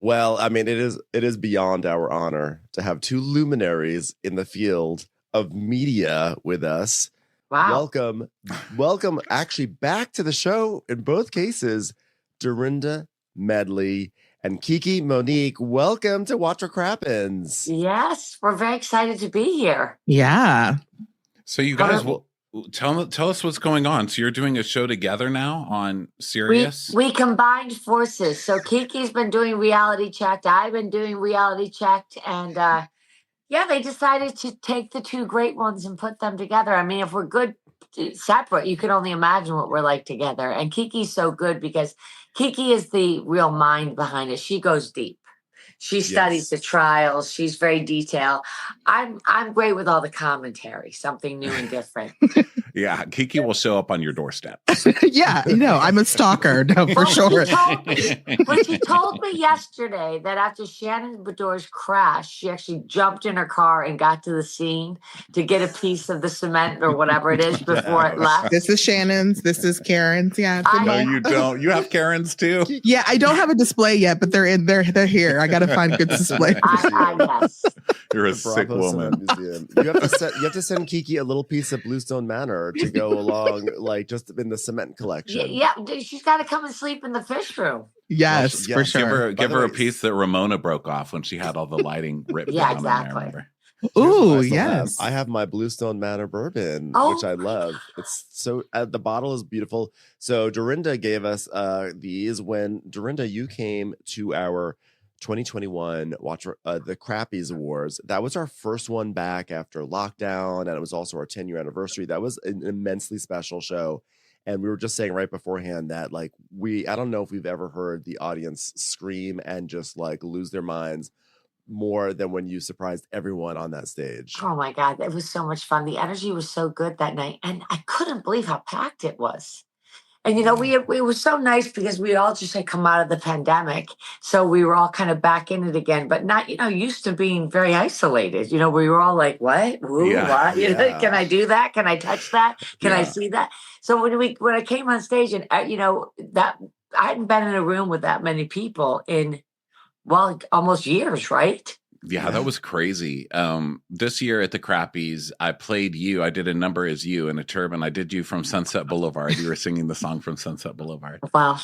Well, I mean, it is beyond our honor to have two luminaries in the field of media with us. Wow. Welcome actually back to the show in both cases, Dorinda Medley and Kiki Monique. Welcome to Watch What Crappens. Yes, we're very excited to be here. Yeah. So you guys, tell us what's going on. So you're doing a show together now on Sirius? We combined forces. So Kiki's been doing Reality Checked. I've been doing Reality Checked. And they decided to take the two great ones and put them together. I mean, if we're good separate, you can only imagine what we're like together. And Kiki's so good because Kiki is the real mind behind it. She goes deep. She studies the trials. She's very detailed. I'm great with all the commentary, something new and different. Yeah, Kiki will show up on your doorstep. Yeah, I'm a stalker, for sure. She told me yesterday that after Shannon Bedore's crash, she actually jumped in her car and got to the scene to get a piece of the cement or whatever it is before it left. This is Shannon's. This is Karen's. Yeah. No, you don't. You have Karen's too. Yeah, I don't have a display yet, but they're here. I got to find good display. Yes. You're a sick woman. You have to send Kiki a little piece of Bluestone Manor to go along, like just in the cement collection. Yeah, she's got to come and sleep in the fish room. Yes, for sure. Give her a piece that Ramona broke off when she had all the lighting ripped down. Yeah, exactly. Ooh, yes. I have my Bluestone Manor bourbon, which I love. It's so the bottle is beautiful. So Dorinda gave us these when Dorinda, you came to our 2021 the Crappies Awards. That was our first one back after lockdown, and it was also our 10-year anniversary. That was an immensely special show. And we were just saying right beforehand that I don't know if we've ever heard the audience scream and just lose their minds more than when you surprised everyone on that stage. Oh my God, it was so much fun. The energy was so good that night, and I couldn't believe how packed it was. And, it was so nice because we all just had come out of the pandemic. So we were all kind of back in it again, but not, used to being very isolated. We were all like, what? Ooh, what? Can I do that? Can I touch that? Can I see that? So when I came on stage and, that I hadn't been in a room with that many people in, almost years, right? Yeah, that was crazy. This year at the Crappies, I played you. I did a number as you in a turban. I did you from Sunset Boulevard. You were singing the song from Sunset Boulevard. Wow.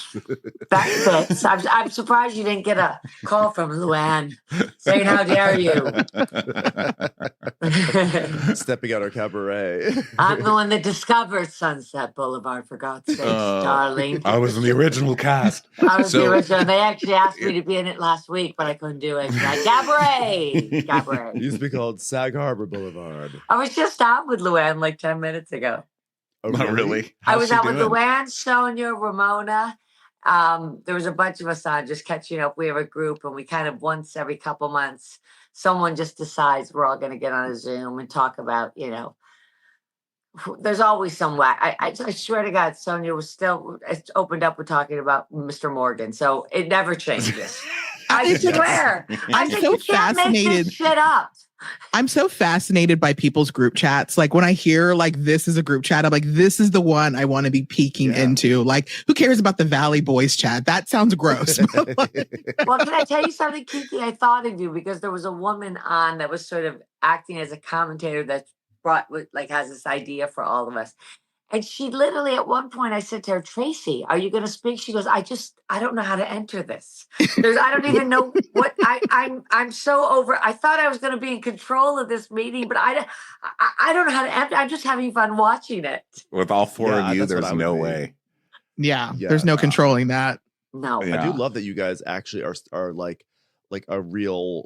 That fits. I'm surprised you didn't get a call from Luann saying, how dare you? Stepping out our cabaret. I'm the one that discovered Sunset Boulevard, for God's sakes, darling. I was in the original cast. I was the original. They actually asked me to be in it last week, but I couldn't do it. Cabaret. Cabaret. It used to be called Sag Harbor Boulevard. I was just out with Luann like 10 minutes ago. Oh, Not really. I was out with Luann, Sonia, Ramona. There was a bunch of us on just catching up. We have a group, and we kind of once every couple months, someone just decides we're all going to get on a Zoom and talk about, there's always some whack. I swear to God, Sonia was still opened up with talking about Mr. Morgan. So it never changes. I swear. I'm so fascinated. Make this shit up. I'm so fascinated by people's group chats. Like when I hear this is a group chat, I'm like, this is the one I want to be peeking into. Like, who cares about the Valley Boys chat? That sounds gross. Well, can I tell you something, Kiki? I thought of you because there was a woman on that was sort of acting as a commentator that has this idea for all of us. And she literally, at one point, I said to her, Tracy, are you going to speak? She goes, I don't know how to enter this. I don't even know what I'm so over. I thought I was going to be in control of this meeting, but I don't know how to enter. I'm just having fun watching it. With all four of you, there's no way. Yeah, there's no controlling that. No. I do love that you guys actually are like a real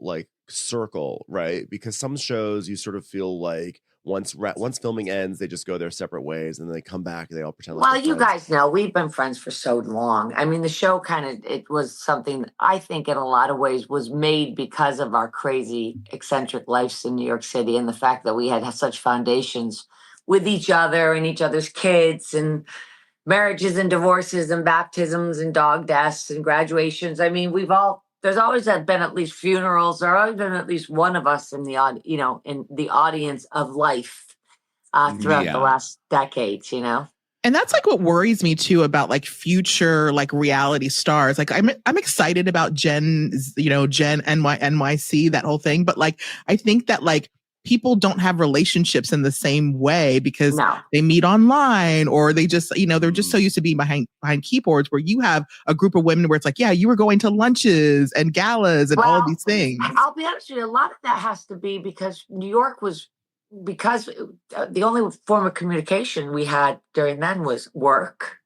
circle, right? Because some shows you sort of feel like once filming ends, they just go their separate ways, and then they come back and they all pretend like. Well, you guys know we've been friends for so long. I mean, the show it was something I think in a lot of ways was made because of our crazy, eccentric lives in New York City, and the fact that we had such foundations with each other and each other's kids, and marriages and divorces and baptisms and dog deaths and graduations. I mean, there's always been at least funerals. There always been at least one of us in the audience of life throughout the last decades. And that's like what worries me too about like future like reality stars. Like I'm excited about Gen NYC, that whole thing. But like I think that like people don't have relationships in the same way because they meet online, or they just, they're just so used to being behind keyboards, where you have a group of women where it's like, yeah, you were going to lunches and galas and all of these things. I'll be honest with you, a lot of that has to be because New York was, because the only form of communication we had during then was work,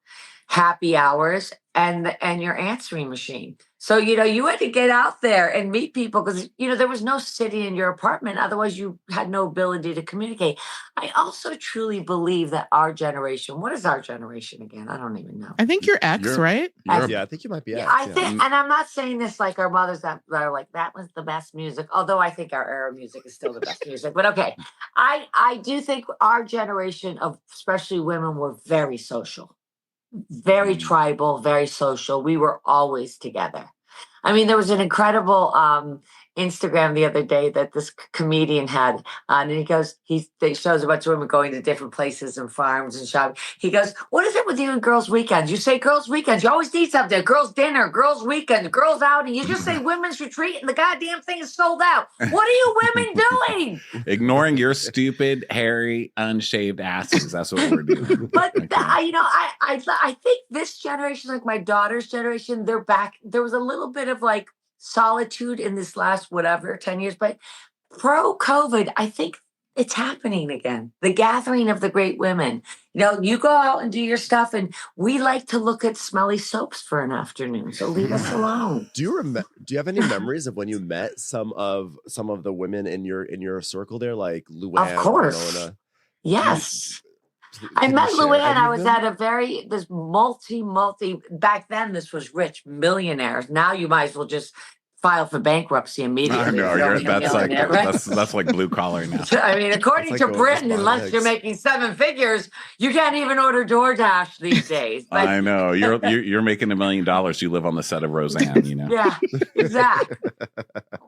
happy hours, and your answering machine. So, you had to get out there and meet people because, there was no city in your apartment. Otherwise, you had no ability to communicate. I also truly believe that our generation, what is our generation again? I don't even know. I think you're X, right? Yeah, I think you might be X. I think, and I'm not saying this like our mothers that are like, that was the best music. Although I think our era music is still the best music. But okay, I do think our generation of especially women were very social. Very tribal, very social. We were always together. I mean, there was an incredible Instagram the other day that this comedian had, and he goes, he shows a bunch of women going to different places and farms and shopping. He goes, "What is it with you and girls' weekends? You say girls' weekends, you always need something. Girls' dinner, girls' weekend, girls' outing. You just say women's retreat, and the goddamn thing is sold out. What are you women doing? Ignoring your stupid, hairy, unshaved asses. That's what we're doing." But I think this generation, like my daughter's generation, they're back. There was a little bit of like solitude in this last 10 years, but pro-COVID, I think it's happening again. The gathering of the great women. You go out and do your stuff, and we like to look at smelly soaps for an afternoon. So leave us alone. Do you have any memories of when you met some of the women in your circle there, like Luann? Of course. Winona? Yes. I met Luann. I was at this multi, back then this was rich, millionaires. Now you might as well just file for bankruptcy immediately. I know, that's like blue collar now. I mean, according to Britain, unless you're making 7 figures, you can't even order DoorDash these days. But, I know. You're making $1 million. You live on the set of Roseanne, Yeah, exactly.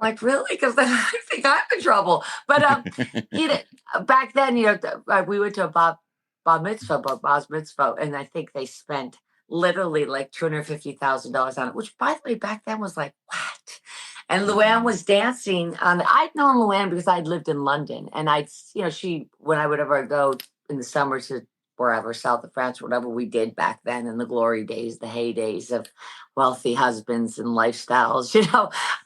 Like, really? Because I think I'm in trouble. But back then, we went to a bar mitzvah, and I think they spent literally like $250,000 on it, which, by the way, back then was like, what? And Luann was dancing on. I'd known Luann because I'd lived in London, and when I would ever go in the summer to wherever, south of France, whatever we did back then in the glory days, the heydays of wealthy husbands and lifestyles,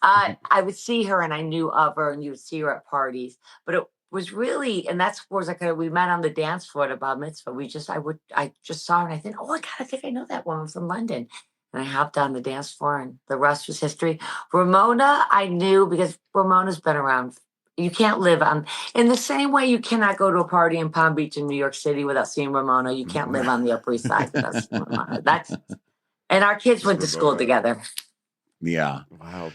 I would see her and I knew of her, and you would see her at parties, but it was really, and that's was like we met on the dance floor at a bar mitzvah. I just saw her and I thought, oh my God, I think I know that woman from London. And I hopped on the dance floor, and the rest was history. Ramona, I knew because Ramona's been around. You can't live in the same way you cannot go to a party in Palm Beach in New York City without seeing Ramona. You can't live on the Upper East Side without seeing Ramona. And our kids went to school together. Yeah. Wow.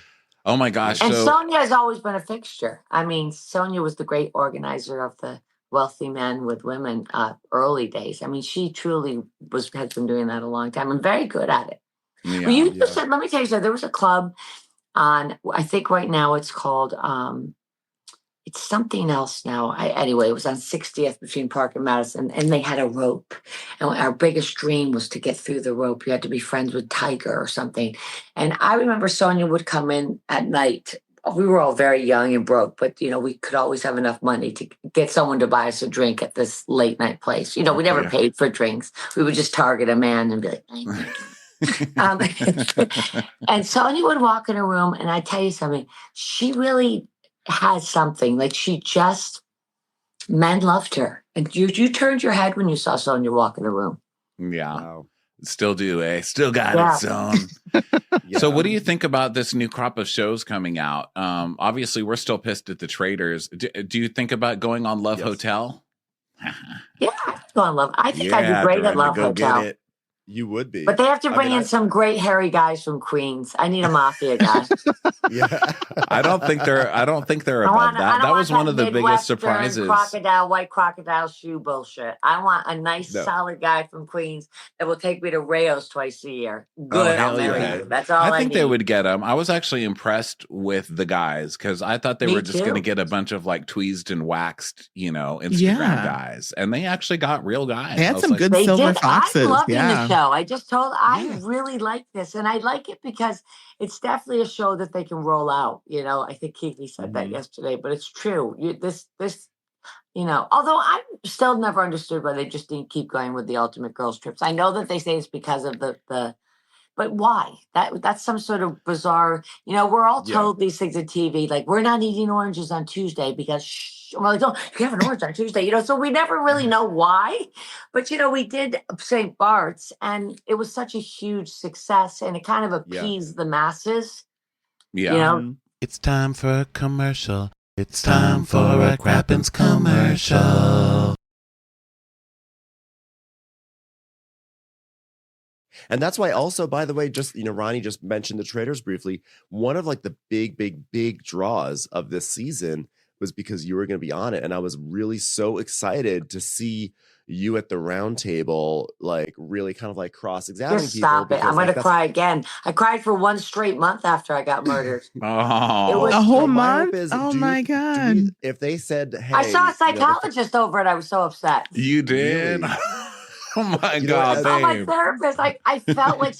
Oh my gosh. And Sonia has always been a fixture. I mean, Sonia was the great organizer of the Wealthy Men with Women early days. I mean, she truly has been doing that a long time and very good at it. Yeah, but you just said, let me tell you something. There was a club on, I think right now it's called, it's something else now. Anyway, it was on 60th between Park and Madison, and they had a rope. And our biggest dream was to get through the rope. You had to be friends with Tiger or something. And I remember Sonia would come in at night. We were all very young and broke, but, we could always have enough money to get someone to buy us a drink at this late night place. We never paid for drinks. We would just target a man and be like, and Sonia would walk in a room, and I tell you something, she really had something. Like men loved her. And you turned your head when you saw Sonia walk in the room. Yeah. Wow. Still do, eh? Still got it, son. Yeah. So what do you think about this new crop of shows coming out? Obviously, we're still pissed at the Traitors. Do you think about going on Love Hotel? Yeah, I go on Love. I think I'd be great at Love Hotel. You would be. But they have to bring in some great hairy guys from Queens. I need a mafia guy. Yeah. I don't think they're above that. That was one of the biggest surprises. White crocodile shoe bullshit. I want a nice, solid guy from Queens that will take me to Rayo's twice a year. Good, I'll marry you. That's all I think need. they would get them. I was actually impressed with the guys because I thought they were just going to get a bunch of like tweezed and waxed, Instagram guys. And they actually got real guys. They had some good silver foxes. I'm loving the show. I really like this. And I like it because it's definitely a show that they can roll out. I think Kiki said that yesterday, but it's true. Although I still never understood why they just didn't keep going with the Ultimate Girls Trips. I know that they say it's because of but why? That's some sort of bizarre, we're all told these things on TV, like we're not eating oranges on Tuesday because well, like, don't you have an orange on Tuesday, so we never really know why. But we did St. Bart's and it was such a huge success and it kind of appeased the masses. Yeah. It's time for a commercial. It's time for a Crappens commercial. And that's why also, by the way, just, RHONY just mentioned the Traitors briefly. One of like the big draws of this season was because you were going to be on it. And I was really so excited to see you at the round table, like really kind of like cross-examining people. Stop it. I'm going to cry again. I cried for one straight month after I got murdered. Oh, it was a whole month? My God. If they said, hey. I saw a psychologist over it. I was so upset. You did? Really? Oh my God, babe. My therapist, I felt like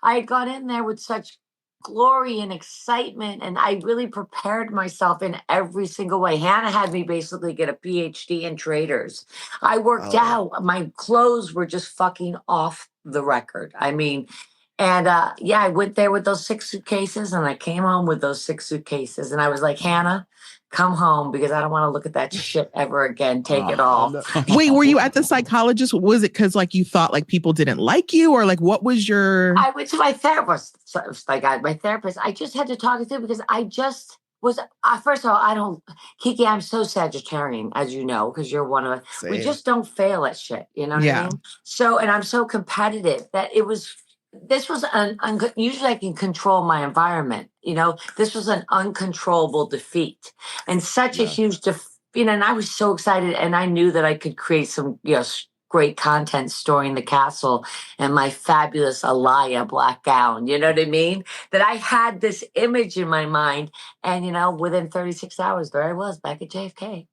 I had gone in there with such glory and excitement, and I really prepared myself in every single way. Hannah had me basically get a PhD in Traitors. I worked out. My clothes were just fucking off the record. I mean, and I went there with those 6 suitcases, and I came home with those 6 suitcases, and I was like, Hannah, come home because I don't want to look at that shit ever again. Take it all. No. Wait, were you at the psychologist? Was it because like you thought like people didn't like you, or like what was your? I went to my therapist. My therapist. I just had to talk it through because I just was. First of all, Kiki. I'm so Sagittarian, as you know, because you're one of us. Same. We just don't fail at shit. You know what I mean? So, and I'm so competitive that it was. This was usually I can control my environment. This was an uncontrollable defeat and such a huge and I was so excited and I knew that I could create some, great content storing the castle and my fabulous Alaya black gown. You know what I mean? That I had this image in my mind and, within 36 hours, there I was back at JFK.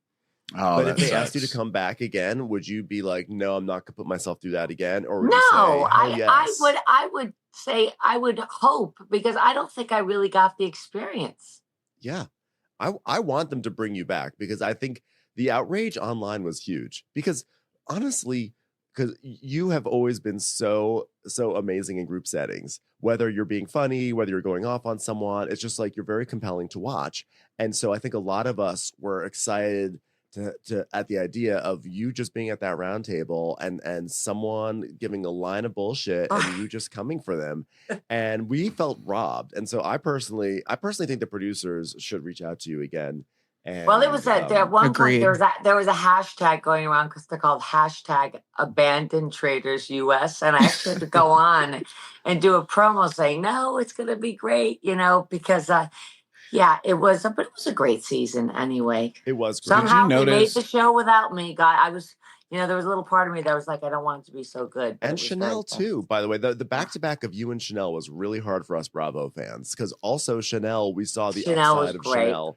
Oh, but if they asked you to come back again, would you be like, no, I'm not going to put myself through that again? Or would you say, yes? I would say, I would hope, because I don't think I really got the experience. Yeah. I want them to bring you back because I think the outrage online was huge because honestly, because you have always been so amazing in group settings, whether you're being funny, whether you're going off on someone, it's just like, you're very compelling to watch. And so I think a lot of us were excited to at the idea of you just being at that round table and someone giving a line of bullshit and you just coming for them, and we felt robbed. And so I personally think the producers should reach out to you again. And, well, it was at one point there was a hashtag going around because they're called #Abandoned Traitors US, and I actually had to go on and do a promo saying no, it's going to be great, because. Yeah, it was, but it was a great season anyway. It was great. Somehow they made the show without me. God, I was, there was a little part of me that was like, I don't want it to be so good. And Chanel too, by the way. The back-to-back of you and Chanel was really hard for us Bravo fans because also Chanel, we saw the upside of Chanel.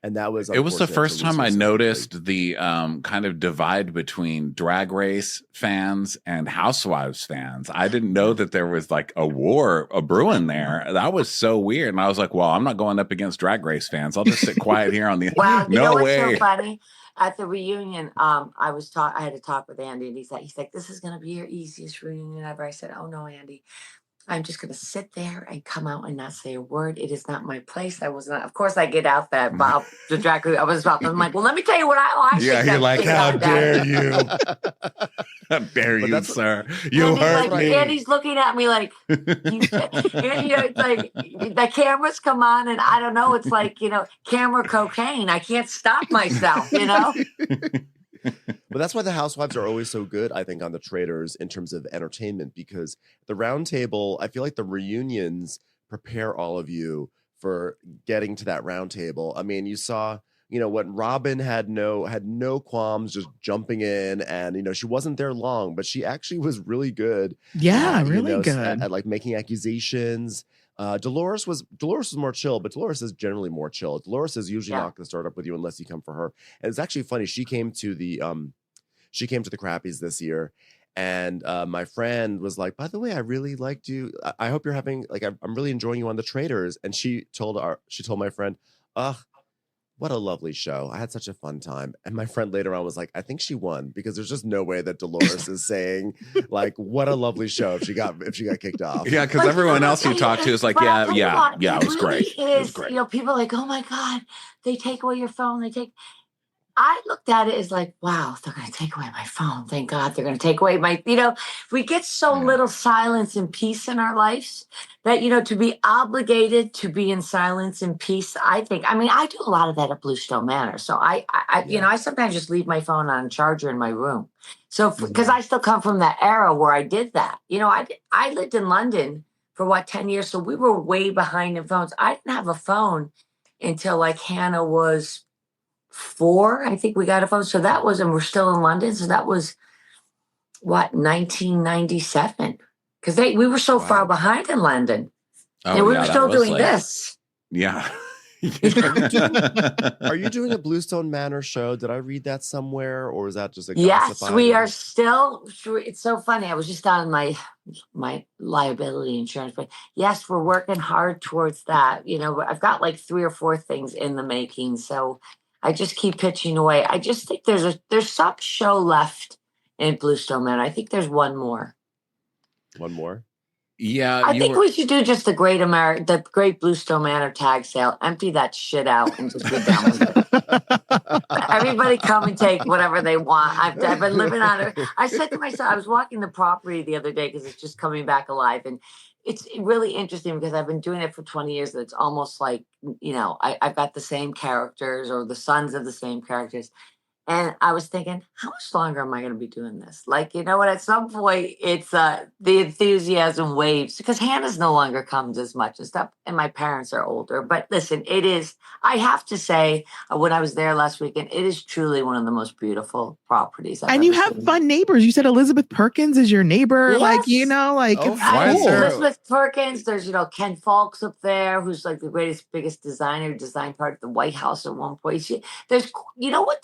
And that was it was the first time I noticed the kind of divide between Drag Race fans and Housewives fans. I didn't know that there was like a war brewing there. That was so weird. And I was like, well, I'm not going up against Drag Race fans. I'll just sit quiet here on the Wow, you know what's so funny? At the reunion, I had to talk with Andy, and he's like, this is gonna be your easiest reunion ever. I said, oh no, Andy. I'm just going to sit there and come out and not say a word. It is not my place. I was not. Of course, I get out that Bob, the drag queen. I'm like, well, let me tell you what I yeah, you're like, how dare you? How dare you, sir? You hurt me. And he's looking at me like, it's like the cameras come on, and I don't know. It's like, camera cocaine. I can't stop myself, But that's why the Housewives are always so good, I think, on the Traitors in terms of entertainment, because the round table, I feel like the reunions prepare all of you for getting to that round table. I mean, you saw, when Robin had no qualms just jumping in, and she wasn't there long, but she actually was really good. Yeah, really good at like making accusations. Dolores was more chill, but Dolores is generally more chill. Dolores is usually not going to start up with you unless you come for her. And it's actually funny. She came to the Crappies this year, and my friend was like, "By the way, I really liked you. I hope you're having I'm really enjoying you on the Traitors." And she told my friend, "Ugh, what a lovely show. I had such a fun time." And my friend later on was like, "I think she won, because there's just no way that Dolores is saying like, what a lovely show if she got kicked off." Yeah, because everyone else you talk to is like, yeah, it was great. It was great. People are like, "Oh my God, they take away your phone. I looked at it as like, wow, they're going to take away my phone. Thank God they're going to take away my, we get so little silence and peace in our lives that, to be obligated to be in silence and peace, I do a lot of that at Bluestone Manor. So I sometimes just leave my phone on charger in my room. So, because I still come from that era where I did that. I lived in London for 10 years. So we were way behind in phones. I didn't have a phone until like Hannah was 4. I think we got a phone. So that was, and we're still in London. So that was 1997. Because we were so far behind in London. And we were still doing this. Yeah. Are you doing a Bluestone Manor show? Did I read that somewhere, or is that just a Yes, we are still. It's so funny. I was just on my liability insurance, but yes, we're working hard towards that. I've got like 3 or 4 things in the making. So I just keep pitching away. I just think there's some show left in Bluestone Manor. I think there's one more. One more? Yeah. I think we should do just the Great Bluestone Manor tag sale. Empty that shit out and just be done with it. Everybody come and take whatever they want. I've been living on it. I said to myself, I was walking the property the other day because it's just coming back alive. And it's really interesting because I've been doing it for 20 years. And it's almost like, I've got the same characters or the sons of the same characters. And I was thinking, how much longer am I going to be doing this? Like, at some point, it's the enthusiasm waves because Hannah's no longer comes as much and stuff. And my parents are older. But listen, I have to say, when I was there last weekend, it is truly one of the most beautiful properties I've and you have fun neighbors. You said Elizabeth Perkins is your neighbor. Yes. It's Elizabeth Perkins. There's, Ken Falks up there, who's like the biggest designer, designed part of the White House at one point. There's, what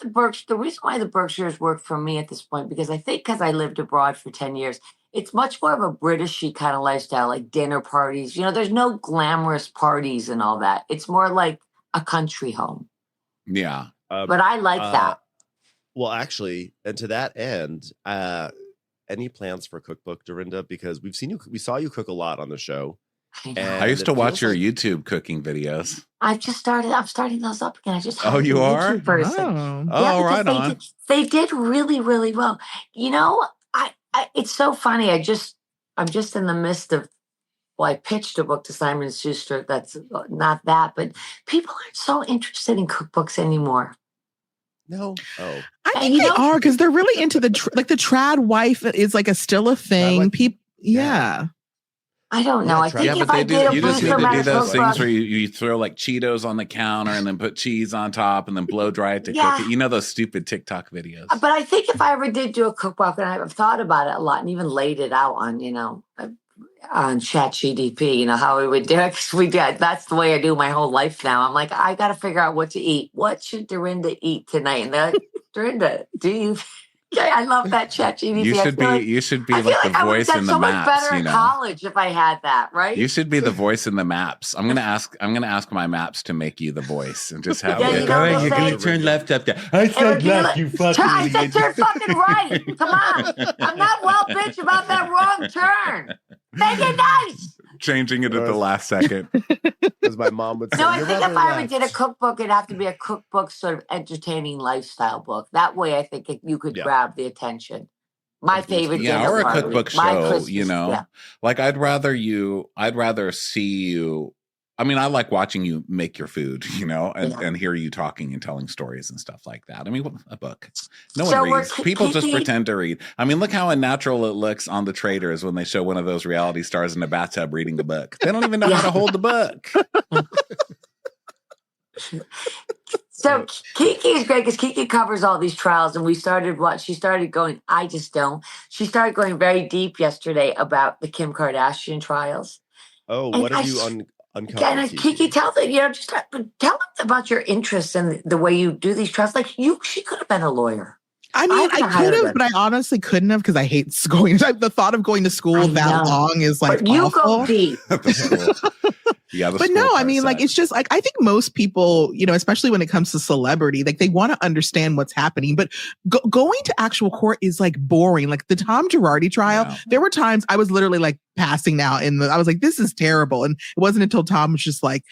the reason why the Berkshires work for me at this point, because I think because I lived abroad for 10 years, it's much more of a British-y kind of lifestyle, like dinner parties. There's no glamorous parties and all that. It's more like a country home. Yeah. But I like that. Well, actually, and to that end, any plans for a cookbook, Dorinda? Because we saw you cook a lot on the show. I used to watch your YouTube cooking videos. I'm starting those up again. I just you are? Person. Oh, right on. They did really, really well. It's so funny. I'm just in the midst of. Well, I pitched a book to Simon & Schuster. That's not that, but people aren't so interested in cookbooks anymore. No. Oh, I think they are because they're really into the trad wife is like still a thing. People, yeah. I don't know. I think if I did you just need to do those things where you you throw like Cheetos on the counter and then put cheese on top and then blow dry it to cook it. Those stupid TikTok videos. But I think if I ever did do a cookbook, and I've thought about it a lot and even laid it out on, on ChatGPT, how we would do it. Because that's the way I do my whole life now. I'm like, I got to figure out what to eat. What should Dorinda eat tonight? And they're like, Dorinda, do you... I love that ChatGPT. You should be like the voice in the maps. I would have done so much better in college if I had that, right? You should be the voice in the maps. I'm gonna ask my maps to make you the voice and just have you're gonna turn left up there. I said left, you fucking I said turn fucking right. Come on. I'm not bitch about that wrong turn. Make it nice. Changing it at the last second. Because my mom would say, no, I think if I ever did a cookbook, it'd have to be a cookbook sort of entertaining lifestyle book. That way I think you could grab the attention. My favorite or a cookbook show, Like I'd rather see you I mean, I like watching you make your food, and hear you talking and telling stories and stuff like that. I mean, a book. No one reads. People just pretend to read. I mean, look how unnatural it looks on the Traitors when they show one of those reality stars in a bathtub reading a book. They don't even know how to hold the book. So Kiki is great because Kiki covers all these trials, and she started going very deep yesterday about the Kim Kardashian trials. Oh, what have you uncovered? Kiki, tell them about your interest in the way you do these trials. Like she could have been a lawyer. I mean, I could have, but I honestly couldn't have because I hate going. The thought of going to school that long is like but you awful. Go deep. But no, I mean, like, it's just like, I think most people, especially when it comes to celebrity, like they want to understand what's happening, but going to actual court is like boring. Like the Tom Girardi trial, there were times I was literally like passing out I was like, this is terrible. And it wasn't until Tom was just like,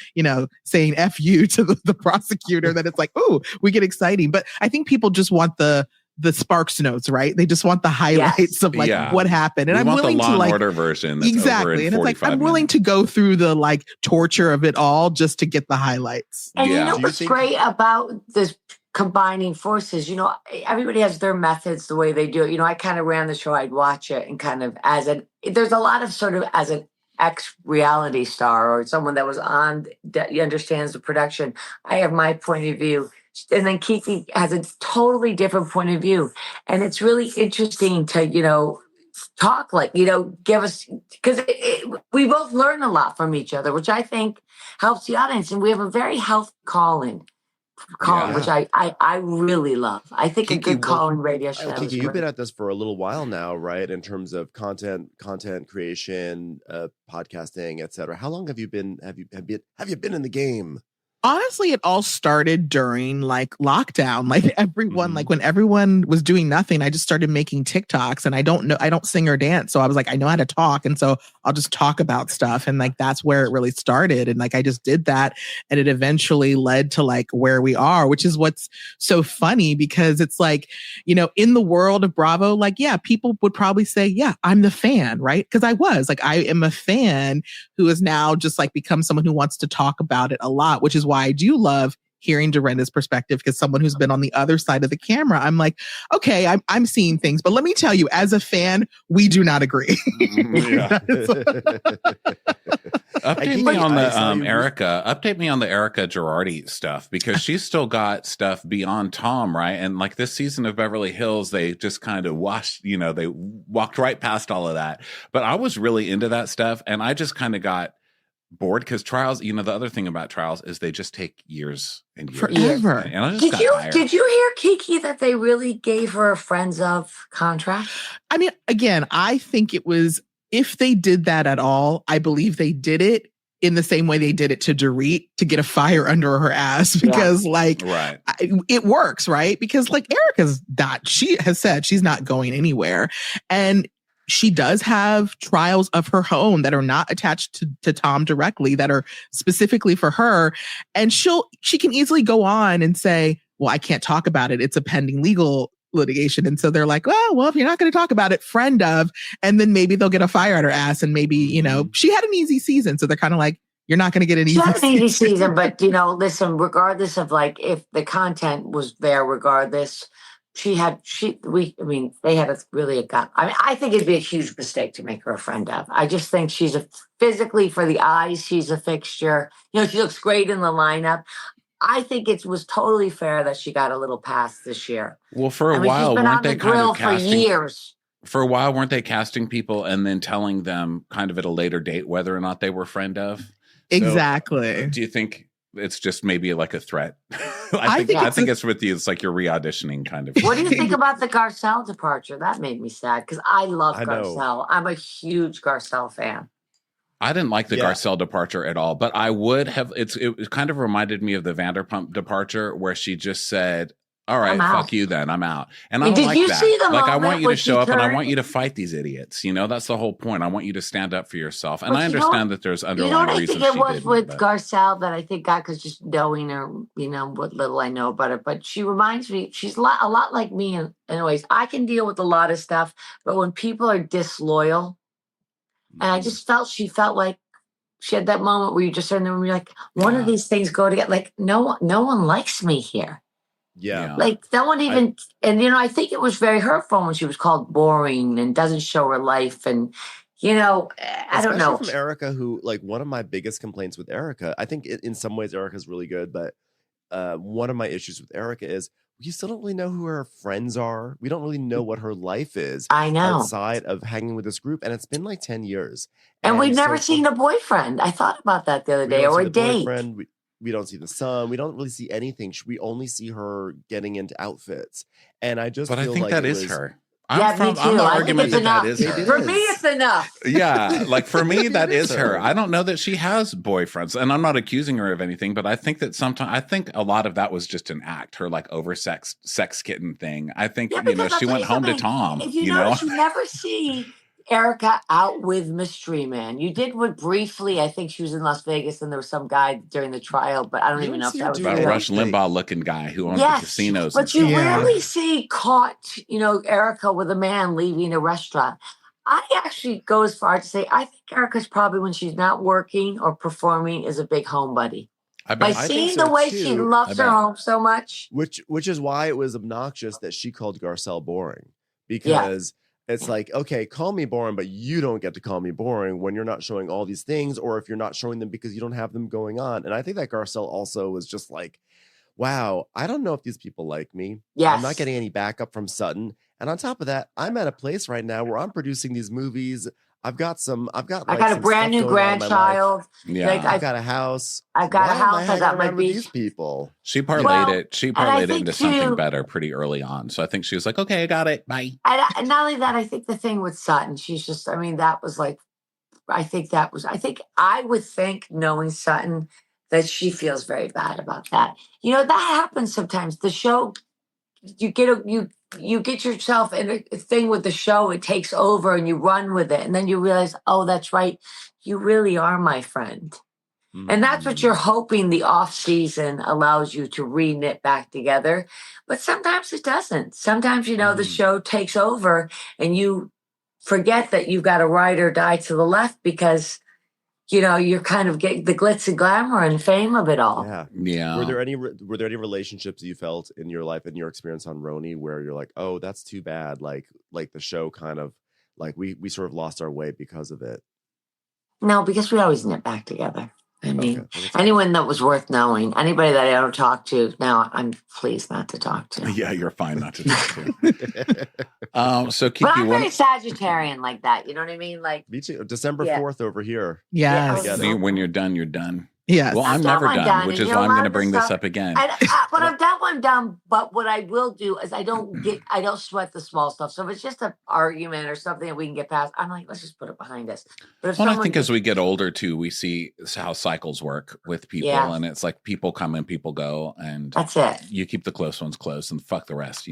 saying F you to the prosecutor that it's like, ooh, we get exciting. But I think people just want the Sparks notes, right? They just want the highlights of like what happened. And I'm willing to like order version. Exactly. And it's like, I'm willing to go through the like torture of it all just to get the highlights. And what's great about this combining forces, everybody has their methods, the way they do it. I kind of ran the show, I'd watch it and kind of there's a lot of sort of as an ex-reality star or someone that was on that understands the production. I have my point of view. And then Kiki has a totally different point of view. And it's really interesting to, talk give us, because we both learn a lot from each other, which I think helps the audience. And we have a very healthy call-in, which I really love. I think Kiki, a good call-in radio show. Kiki, you've been at this for a little while now, right? In terms of content creation, podcasting, etc. How long have you been in the game? Honestly, it all started during like lockdown. Like everyone, like when everyone was doing nothing, I just started making TikToks and I don't sing or dance. So I was like, I know how to talk. And so I'll just talk about stuff. And like, that's where it really started. And like, I just did that. And it eventually led to like where we are, which is what's so funny because it's like, in the world of Bravo, like, yeah, people would probably say, yeah, I'm the fan, right? Because I was like, I am a fan who has now just like become someone who wants to talk about it a lot, which is why I do love hearing Dorinda's perspective because someone who's been on the other side of the camera, I'm like, okay, I'm seeing things, but let me tell you, as a fan, we do not agree. Update me on the Erica. Update me on the Erica Girardi stuff because she's still got stuff beyond Tom, right? And like this season of Beverly Hills, they just kind of they walked right past all of that. But I was really into that stuff, and I just kind of got bored because trials, the other thing about trials is they just take years and years. Forever. And I just got tired. Did you hear, Kiki, that they really gave her a Friends of contract? I mean, again, I think it was, if they did that at all, I believe they did it in the same way they did it to Dorit to get a fire under her ass because it works, right? Because like she has said she's not going anywhere. And she does have trials of her own that are not attached to Tom directly, that are specifically for her. And she can easily go on and say, well, I can't talk about it. It's a pending legal litigation. And so they're like, well, if you're not going to talk about it, friend of, and then maybe they'll get a fire at her ass. And maybe, she had an easy season. So they're kind of like, you're not going to get an easy season. She had an easy season, but listen, regardless of like, if the content was there, regardless, they had I think it'd be a huge mistake to make her a friend of. I just think she's physically for the eyes, she's a fixture. She looks great in the lineup. I think it was totally fair that she got a little pass this year. Well, for a while, weren't they kind of casting for years? For a while, weren't they casting people and then telling them kind of at a later date whether or not they were friend of? Exactly. So, do you think it's just maybe like a threat? I think it's with you. It's like you're re-auditioning kind of. What do you think about the Garcelle departure? That made me sad because I love Garcelle. I'm a huge Garcelle fan. I didn't like the Garcelle departure at all, but I would have. It kind of reminded me of the Vanderpump departure where she just said, all right, fuck you then, I'm out. And I don't like that. Like, I want you to show up and I want you to fight these idiots. That's the whole point. I want you to stand up for yourself. And I understand that there's underlying reasons. I think it was with Garcelle that I think got, because just knowing her, what little I know about her, but she reminds me, she's a lot like me in ways. I can deal with a lot of stuff, but when people are disloyal, and I just felt she felt like she had that moment where you just in the room, you're like, one of these things go together. Like, no one likes me here. Yeah. Like, no one even, and, I think it was very hurtful when she was called boring and doesn't show her life. And, I don't know. Especially from Erica, who, like, one of my biggest complaints with Erica, I think in some ways Erica's really good, but one of my issues with Erica is we still don't really know who her friends are. We don't really know what her life is. I know. Outside of hanging with this group. And it's been like 10 years. And we've never seen a boyfriend. I thought about that the other day, or a date. We don't see the son. We don't really see anything. We only see her getting into outfits. And I just But I think that is her. Me too. I'm the argument that is her. For me, it's enough. Yeah, like for me, that is her. I don't know that she has boyfriends, and I'm not accusing her of anything, but I think that I think a lot of that was just an act, her like oversexed sex kitten thing. I think, she went home to Tom. If you notice, you never see Erica out with Mystery Man. You did briefly, I think she was in Las Vegas and there was some guy during the trial, but I don't even know if that was real. Rush Limbaugh looking guy who owned the casinos. But you rarely see caught, Erica with a man leaving a restaurant. I actually go as far to say I think Erica's probably, when she's not working or performing, is a big home buddy. By seeing the way she loves her home so much. Which is why it was obnoxious that she called Garcelle boring. Because it's like, okay, call me boring, but you don't get to call me boring when you're not showing all these things, or if you're not showing them because you don't have them going on. And I think that Garcelle also was just like, wow, I don't know if these people like me. Yes. I'm not getting any backup from Sutton. And on top of that, I'm at a place right now where I'm producing these movies. I got a brand new grandchild. Yeah. I've got a house. I got my beach. These people. She parlayed it into something better pretty early on. So I think she was like, okay, I got it. Bye. And not only that, I think the thing with Sutton, she's just, that was like, I think I would think, knowing Sutton, that she feels very bad about that. That happens sometimes. The show, you get yourself in a thing with the show, it takes over and you run with it. And then you realize, oh, that's right. You really are my friend. Mm-hmm. And that's what you're hoping the off season allows you to re-knit back together. But sometimes it doesn't. Sometimes, the show takes over and you forget that you've got to ride or die to the left because, you're kind of getting the glitz and glamour and fame of it all. Yeah. Were there any relationships you felt in your life, in your experience on RHONY, where you're like, oh, that's too bad? Like the show kind of, like we sort of lost our way because of it. No, because we always knit back together. I mean, anyone that was worth knowing, anybody that I don't talk to now, I'm pleased not to talk to. Yeah, you're fine not to talk to. So Kiki, but I'm very Sagittarian like that. You know what I mean? Like me too. December 4th over here. Yeah. When you're done, you're done. Yeah. Well, I'm never done, which is why I'm going to bring this up again. When I'm done, I'm done. But what I will do is I don't sweat the small stuff. So if it's just an argument or something that we can get past, I'm like, let's just put it behind us. But I think as we get older too, we see how cycles work with people, and it's like people come and people go, and that's it. You keep the close ones close, and fuck the rest,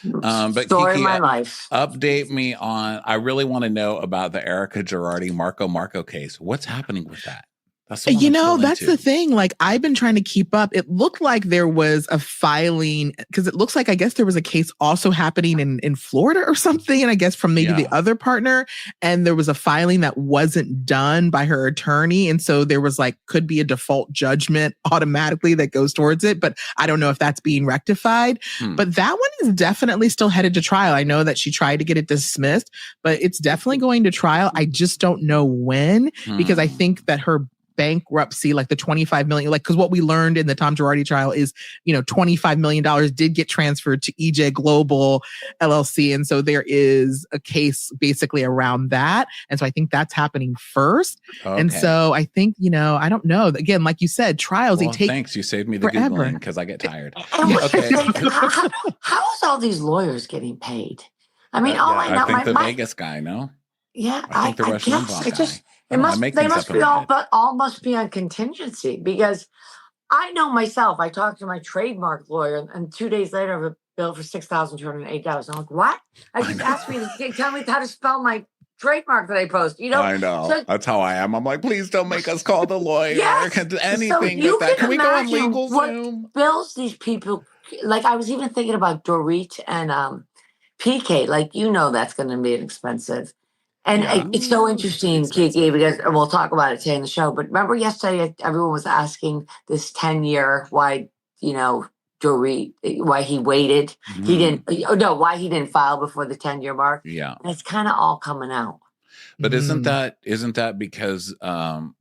But story Kiki, of my life. Update me on. I really want to know about the Erica Girardi Marco case. What's happening with that? That's the thing. Like, I've been trying to keep up. It looked like there was a filing because it looks like, I guess there was a case also happening in Florida or something. And I guess from maybe the other partner. And there was a filing that wasn't done by her attorney. And so there was could be a default judgment automatically that goes towards it. But I don't know if that's being rectified. But that one is definitely still headed to trial. I know that she tried to get it dismissed, but it's definitely going to trial. I just don't know when, because I think that her bankruptcy, like the $25 million, because what we learned in the Tom Girardi trial is, $25 million did get transferred to EJ Global LLC. And so there is a case basically around that. And so I think that's happening first. Okay. And so I think, I don't know. Again, like you said, trials, they take thanks. You saved me the forever. Googling because I get tired. How is all these lawyers getting paid? I mean, I think the Vegas guy, no? Yeah, I think the Russian Limbaugh guy. They must be all must be on contingency, because I know myself. I talked to my trademark lawyer, and 2 days later, I have a bill for $6,208. I'm like, what? I just asked me to tell me how to spell my trademark that I post. I know. So, that's how I am. I'm like, please don't make us call the lawyer. Anything so with that. Can we go on legal Zoom? Bills these people, like I was even thinking about Dorit and PK. Like, that's going to be expensive. And it's so interesting, Kiki, because and we'll talk about it today in the show. But remember yesterday, everyone was asking this 10-year why, why he waited. He didn't. No, why he didn't file before the 10-year mark. Yeah, and it's kind of all coming out. But isn't that because aren't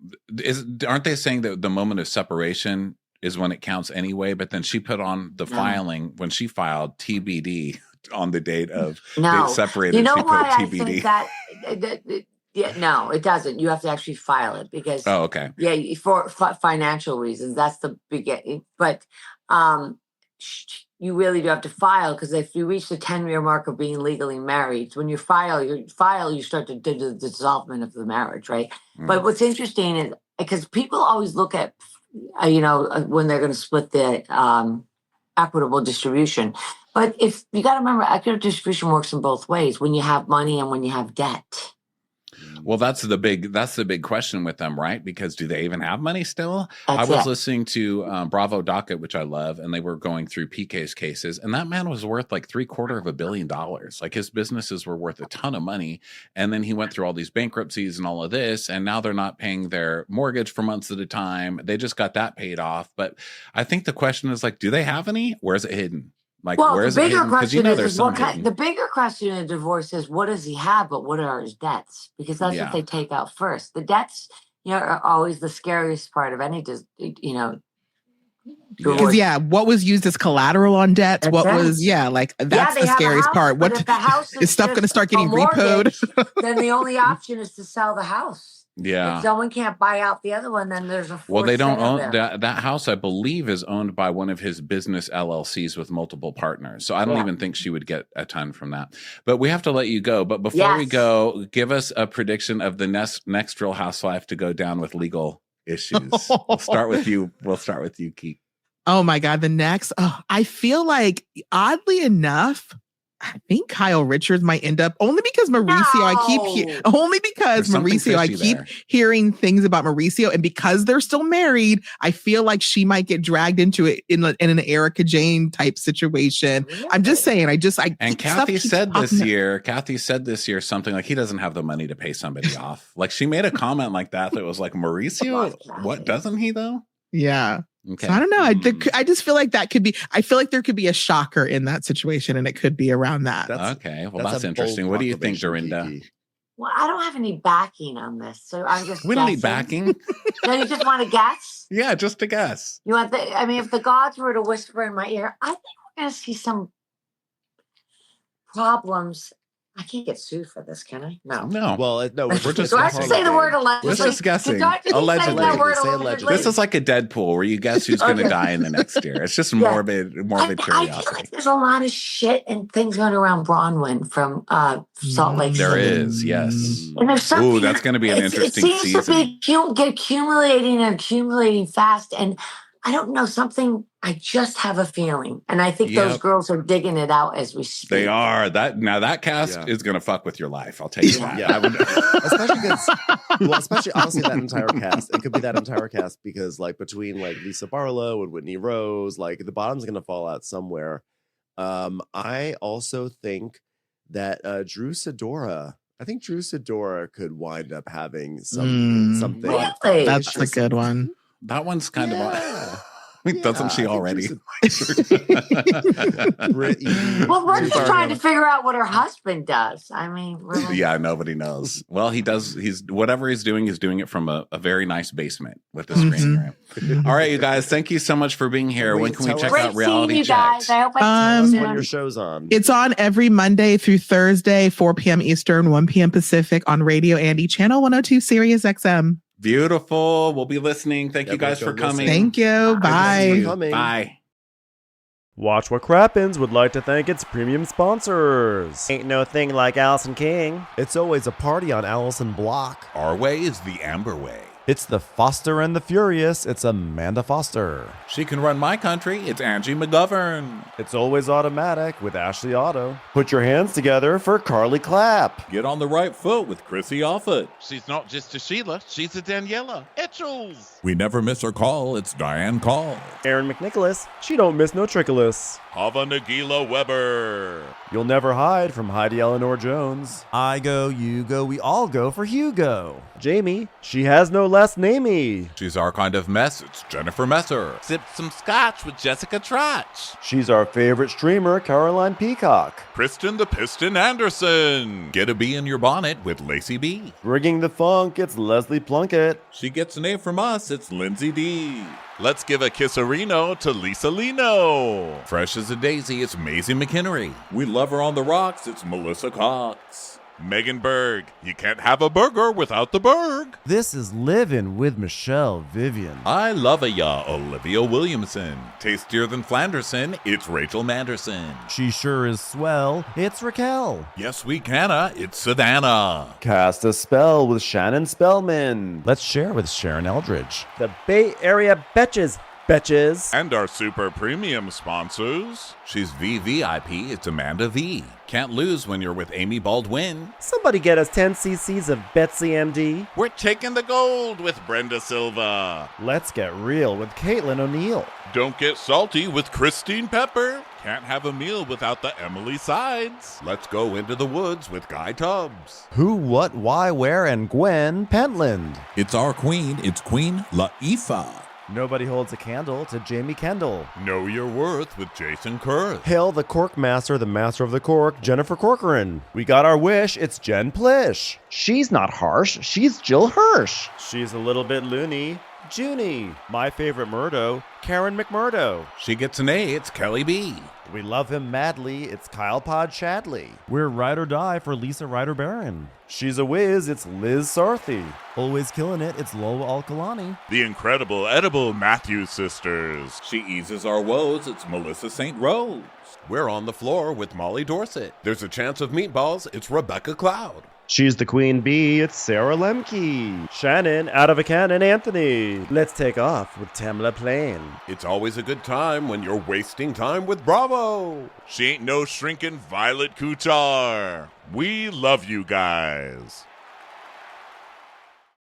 they saying that the moment of separation is when it counts anyway? But then she put on the filing when she filed TBD on the date of separated. You know she why put TBD. I think that no, it doesn't. You have to actually file it because okay. Yeah, for financial reasons. That's the beginning. But you really do have to file because if you reach the 10-year mark of being legally married, when you file, you start to do the dissolvement of the marriage, right? But what's interesting is because people always look at, when they're going to split the equitable distribution. But if you got to remember, equitable distribution works in both ways: when you have money and when you have debt. Well, that's the big question with them, right? Because do they even have money still? I was listening to Bravo Docket, which I love, and they were going through PK's cases, and that man was worth like $750 million. Like his businesses were worth a ton of money, and then he went through all these bankruptcies and all of this, and now they're not paying their mortgage for months at a time. They just got that paid off, but I think the question is like, do they have any? Where's it hidden? Like, where's the bigger it? question is the bigger question in a divorce is what does he have, but what are his debts? Because that's what they take out first. The debts, are always the scariest part of any, divorce. Because what was used as collateral on debts? That's that's the scariest part. What if the house is stuff going to start getting repoed? Then the only option is to sell the house. Yeah. If someone can't buy out the other one, then there's a well, they don't own that house. I believe is owned by one of his business LLCs with multiple partners. So I don't even think she would get a ton from that. But we have to let you go. But before we go, give us a prediction of the next Real Housewife to go down with legal issues. We'll start with you. Kiki. Oh my God, the next. I feel like oddly enough, I think Kyle Richards might end up only because Mauricio. I keep hearing things about Mauricio, and because they're still married, I feel like she might get dragged into it in an Erica Jane type situation. Really? I'm just saying. And Kathy said this year something like he doesn't have the money to pay somebody off. Like she made a comment like that was like Mauricio. What doesn't he though? Yeah. Okay. So I don't know. I just feel like that could be. I feel like there could be a shocker in that situation, and it could be around that. Okay. Well, that's interesting. What do you think, Dorinda? Kiki. Well, I don't have any backing on this, so I'm just. We don't need backing. No, you just want to guess? Yeah, just to guess. You want if the gods were to whisper in my ear, I think we're going to see some problems. I can't get sued for this, can I? No. Well, no. We're just. Do I have to say the word allegedly? We're just guessing. Allegedly. This is like a Deadpool where you guess who's going to die in the next year. It's just morbid curiosity. I feel like there's a lot of shit and things going around Bronwyn from Salt Lake City. There is, yes. And there's something. Ooh, that's going to be an interesting season. It seems to be accumulating fast, and I don't know something. I just have a feeling, and I think those girls are digging it out as we speak. They are. That cast is going to fuck with your life. I'll tell you that. Yeah, I would, especially honestly that entire cast. It could be that entire cast because like between like Lisa Barlow and Whitney Rose, like the bottom's going to fall out somewhere. I also think that Drew Sidora. I think Drew Sidora could wind up having something. Really? That's a good one. That one's kind of. Doesn't she already? Well, we're just trying to figure out what her husband does. I mean, really? Yeah, nobody knows. Well, he does. Whatever he's doing it from a very nice basement with a screen room. All right, you guys, thank you so much for being here. When can we check out Reality Check? I hope I see when your show's on. It's on every Monday through Thursday, 4 p.m. Eastern, 1 p.m. Pacific on Radio Andy, Channel 102, Sirius XM. Beautiful. We'll be listening. Thank you guys for coming. Thank you. Bye. Bye. Watch What Crappens would like to thank its premium sponsors. Ain't no thing like Allison King. It's always a party on Allison Block. Our way is the Amber way. It's the Foster and the Furious. It's Amanda Foster. She can run my country. It's Angie McGovern. It's always automatic with Ashley Otto. Put your hands together for Carly Clapp. Get on the right foot with Chrissy Offit. She's not just a Sheila, she's a Daniela. Etchels. We never miss her call. It's Diane Call. Aaron McNicholas. She don't miss no trickolas. Hava Nagila Weber. You'll never hide from Heidi Eleanor Jones. I go, you go, we all go for Hugo. Jamie. She has no last namey. She's our kind of mess. It's Jennifer Messer. Sip some scotch with Jessica Trotch. She's our favorite streamer, Caroline Peacock. Kristen the Piston Anderson. Get a bee in your bonnet with Lacey B. Bringing the funk, it's Leslie Plunkett. She gets an A from us. It's Lindsay D. Let's give a kisserino to Lisa Lino. Fresh as a daisy, it's Maisie McHenry. We love her on the rocks. It's Melissa Cox. Megan Berg. You can't have a burger without the Berg. This is Livin' with Michelle Vivian. I love ya, Olivia Williamson. Tastier than Flanderson, it's Rachel Manderson. She sure is swell. It's Raquel. Yes, we canna, it's Savannah. Cast a spell with Shannon Spellman. Let's share with Sharon Eldridge. The Bay Area Betches. Betches. And our super premium sponsors. She's VVIP, it's Amanda V. Can't lose when you're with Amy Baldwin. Somebody get us 10 cc's of Betsy MD. We're taking the gold with Brenda Silva. Let's get real with Caitlin O'Neill. Don't get salty with Christine Pepper. Can't have a meal without the Emily Sides. Let's go into the woods with Guy Tubbs. Who, what, why, where, and Gwen Pentland. It's our queen, it's Queen Laifah. Nobody holds a candle to Jamie Kendall. Know your worth with Jason Kurth. Hail the cork master, the master of the cork, Jennifer Corcoran. We got our wish, it's Jen Plish. She's not harsh, she's Jill Hirsch. She's a little bit loony, Junie. My favorite Murdo, Karen McMurdo. She gets an A, it's Kelly B. We love him madly, it's Kyle Pod Shadley. We're ride or die for Lisa Ryder Barron. She's a whiz, it's Liz Sarthy. Always killing it, it's Lola Alkalani. The incredible edible Matthews sisters. She eases our woes, it's Melissa St. Rose. We're on the floor with Molly Dorset. There's a chance of meatballs, it's Rebecca Cloud. She's the queen bee, it's Sarah Lemke. Shannon, out of a cannon, Anthony. Let's take off with Tamla Plain. It's always a good time when you're wasting time with Bravo. She ain't no shrinking Violet Kuchar. We love you guys.